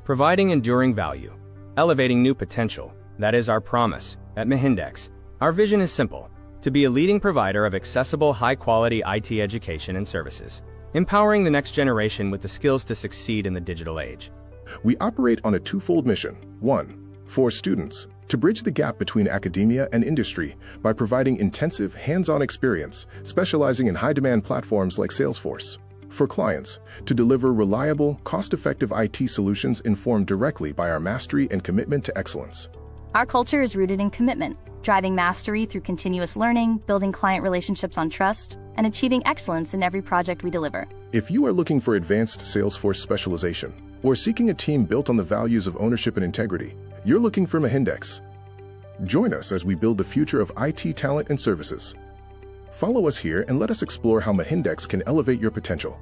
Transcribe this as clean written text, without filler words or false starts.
providing enduring value, elevating new potential. That is our promise. At Mahindex, our vision is simple: to be a leading provider of accessible, high-quality IT education and services, empowering the next generation with the skills to succeed in the digital age. We operate on a twofold mission. One, for students, to bridge the gap between academia and industry by providing intensive, hands-on experience, specializing in high-demand platforms like Salesforce. For clients, to deliver reliable, cost-effective IT solutions informed directly by our mastery and commitment to excellence. Our culture is rooted in commitment, driving mastery through continuous learning, building client relationships on trust, and achieving excellence in every project we deliver. If you are looking for advanced Salesforce specialization or seeking a team built on the values of ownership and integrity, you're looking for Mahindex. Join us as we build the future of IT talent and services. Follow us here and let us explore how Mahindex can elevate your potential.